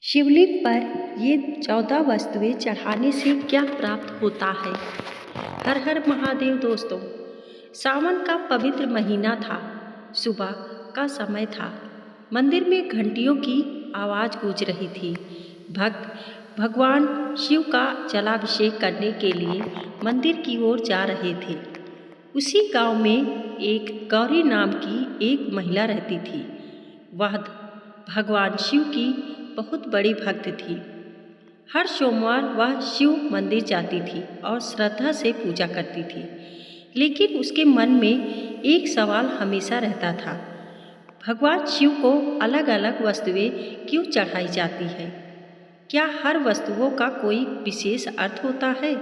शिवलिंग पर ये 14 वस्तुएं चढ़ाने से क्या प्राप्त होता है। हर हर महादेव दोस्तों। सावन का पवित्र महीना था। सुबह का समय था। मंदिर में घंटियों की आवाज़ गूंज रही थी। भक्त भगवान शिव का जलाभिषेक करने के लिए मंदिर की ओर जा रहे थे। उसी गांव में एक गौरी नाम की एक महिला रहती थी। वह भगवान शिव की बहुत बड़ी भक्त थी। हर सोमवार वह शिव मंदिर जाती थी और श्रद्धा से पूजा करती थी। लेकिन उसके मन में एक सवाल हमेशा रहता था, भगवान शिव को अलग अलग वस्तुएं क्यों चढ़ाई जाती है? क्या हर वस्तुओं का कोई विशेष अर्थ होता है?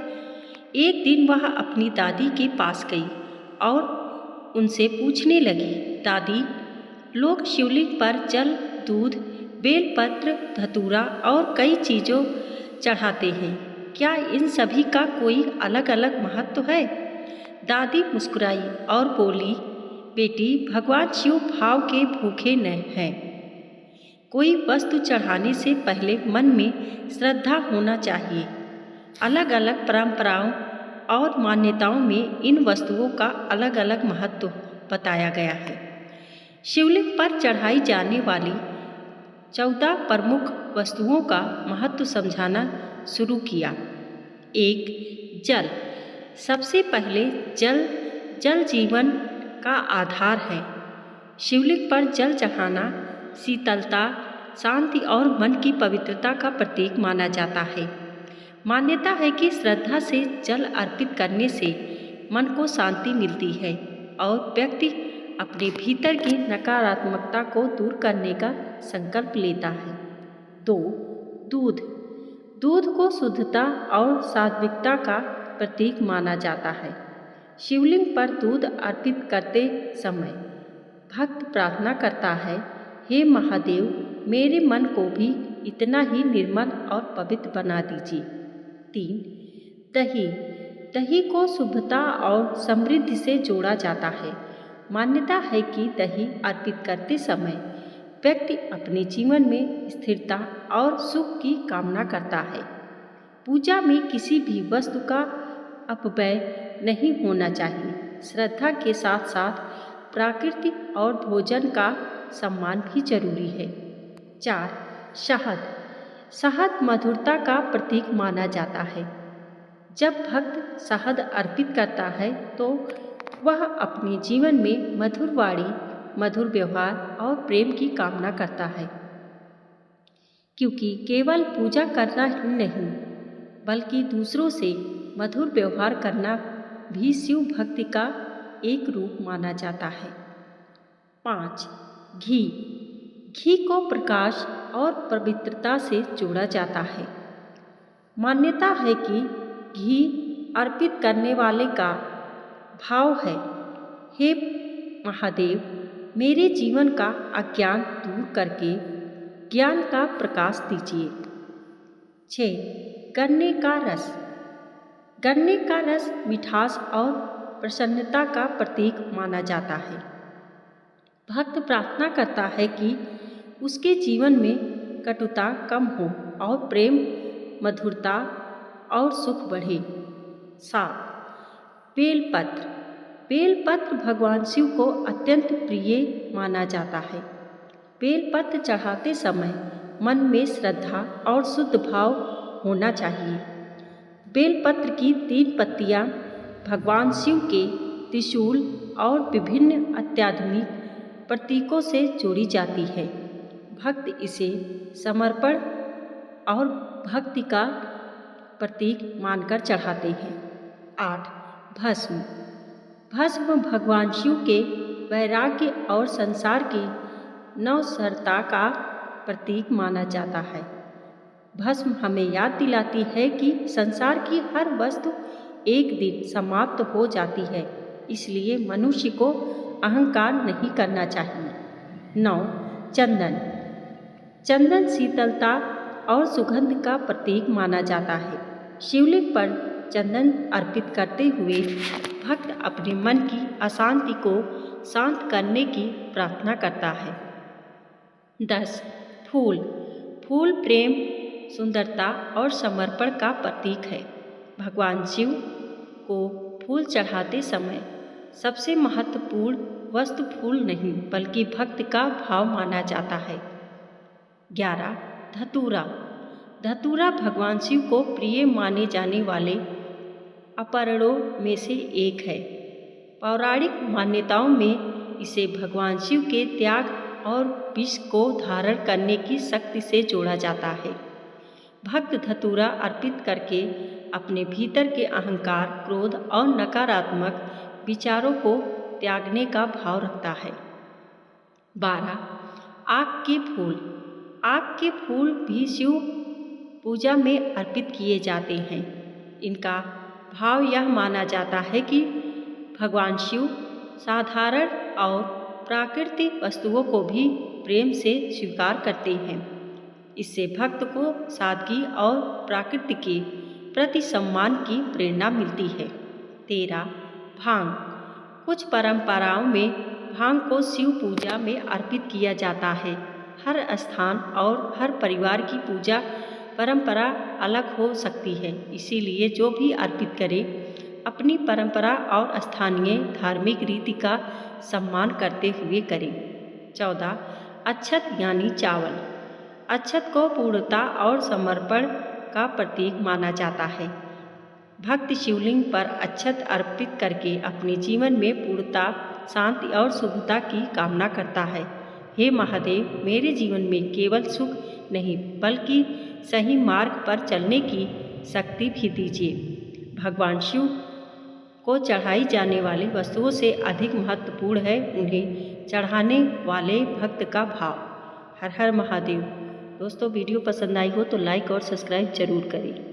एक दिन वह अपनी दादी के पास गई और उनसे पूछने लगी, दादी, लोग शिवलिंग पर जल, दूध, बेलपत्र, धतूरा और कई चीज़ों चढ़ाते हैं। क्या इन सभी का कोई अलग अलग महत्व है? दादी मुस्कुराई और बोली, बेटी, भगवान शिव भाव के भूखे न हैं। कोई वस्तु चढ़ाने से पहले मन में श्रद्धा होना चाहिए। अलग अलग परंपराओं और मान्यताओं में इन वस्तुओं का अलग अलग महत्व बताया गया है। शिवलिंग पर चढ़ाई जाने वाली 14 प्रमुख वस्तुओं का महत्व समझाना शुरू किया। 1. जल। सबसे पहले जल जीवन का आधार है। शिवलिंग पर जल चढ़ाना शीतलता, शांति और मन की पवित्रता का प्रतीक माना जाता है। मान्यता है कि श्रद्धा से जल अर्पित करने से मन को शांति मिलती है और व्यक्ति अपने भीतर की नकारात्मकता को दूर करने का संकल्प लेता है। 2. दूध। दूध को शुद्धता और सात्विकता का प्रतीक माना जाता है। शिवलिंग पर दूध अर्पित करते समय भक्त प्रार्थना करता है, हे महादेव, मेरे मन को भी इतना ही निर्मल और पवित्र बना दीजिए। 3. दही। दही को शुभता और समृद्धि से जोड़ा जाता है। मान्यता है कि दही अर्पित करते समय व्यक्ति अपने जीवन में स्थिरता और सुख की कामना करता है। पूजा में किसी भी वस्तु का अपव्यय नहीं होना चाहिए। श्रद्धा के साथ साथ प्रकृति और भोजन का सम्मान भी जरूरी है। 4. शहद। शहद मधुरता का प्रतीक माना जाता है। जब भक्त शहद अर्पित करता है तो वह अपने जीवन में मधुर वाणी, मधुर व्यवहार और प्रेम की कामना करता है, क्योंकि केवल पूजा करना ही नहीं बल्कि दूसरों से मधुर व्यवहार करना भी शिव भक्ति का एक रूप माना जाता है। 5. घी। घी को प्रकाश और पवित्रता से जोड़ा जाता है। मान्यता है कि घी अर्पित करने वाले का भाव है, हे महादेव, मेरे जीवन का अज्ञान दूर करके ज्ञान का प्रकाश दीजिए। 6. गन्ने का रस। गन्ने का रस मिठास और प्रसन्नता का प्रतीक माना जाता है। भक्त प्रार्थना करता है कि उसके जीवन में कटुता कम हो और प्रेम, मधुरता और सुख बढ़े। 7. बेलपत्र। बेलपत्र भगवान शिव को अत्यंत प्रिय माना जाता है। बेलपत्र चढ़ाते समय मन में श्रद्धा और शुद्ध भाव होना चाहिए। बेलपत्र की 3 पत्तियां भगवान शिव के त्रिशूल और विभिन्न अत्याधुनिक प्रतीकों से जोड़ी जाती है। भक्त इसे समर्पण और भक्ति का प्रतीक मानकर चढ़ाते हैं। 8. भस्म। भस्म भगवान शिव के वैराग्य और संसार की नवसरता का प्रतीक माना जाता है। भस्म हमें याद दिलाती है कि संसार की हर वस्तु एक दिन समाप्त हो जाती है, इसलिए मनुष्य को अहंकार नहीं करना चाहिए। 9. चंदन। चंदन शीतलता और सुगंध का प्रतीक माना जाता है। शिवलिंग पर चंदन अर्पित करते हुए भक्त अपने मन की अशांति को शांत करने की प्रार्थना करता है। 10. फूल। फूल प्रेम, सुंदरता और समर्पण का प्रतीक है। भगवान शिव को फूल चढ़ाते समय सबसे महत्वपूर्ण वस्तु फूल नहीं बल्कि भक्त का भाव माना जाता है। 11. धतूरा। धतूरा भगवान शिव को प्रिय माने जाने वाले अपरणों में से एक है। पौराणिक मान्यताओं में इसे भगवान शिव के त्याग और विष को धारण करने की शक्ति से जोड़ा जाता है। भक्त धतूरा अर्पित करके अपने भीतर के अहंकार, क्रोध और नकारात्मक विचारों को त्यागने का भाव रखता है। 12. आक के फूल। आक के फूल भी शिव पूजा में अर्पित किए जाते हैं। इनका भाव यह माना जाता है कि भगवान शिव साधारण और प्राकृतिक वस्तुओं को भी प्रेम से स्वीकार करते हैं। इससे भक्त को सादगी और प्रकृति के प्रति सम्मान की प्रेरणा मिलती है। 13. भांग। कुछ परंपराओं में भांग को शिव पूजा में अर्पित किया जाता है। हर स्थान और हर परिवार की पूजा परंपरा अलग हो सकती है, इसीलिए जो भी अर्पित करे अपनी परंपरा और स्थानीय धार्मिक रीति का सम्मान करते हुए करें। 14. अक्षत यानी चावल। अक्षत को पूर्णता और समर्पण का प्रतीक माना जाता है। भक्त शिवलिंग पर अक्षत अर्पित करके अपने जीवन में पूर्णता, शांति और शुभता की कामना करता है। हे महादेव, मेरे जीवन में केवल सुख नहीं बल्कि सही मार्ग पर चलने की शक्ति भी दीजिए। भगवान शिव को चढ़ाई जाने वाली वस्तुओं से अधिक महत्वपूर्ण है उन्हें चढ़ाने वाले भक्त का भाव। हर हर महादेव। दोस्तों, वीडियो पसंद आई हो तो लाइक और सब्सक्राइब जरूर करें।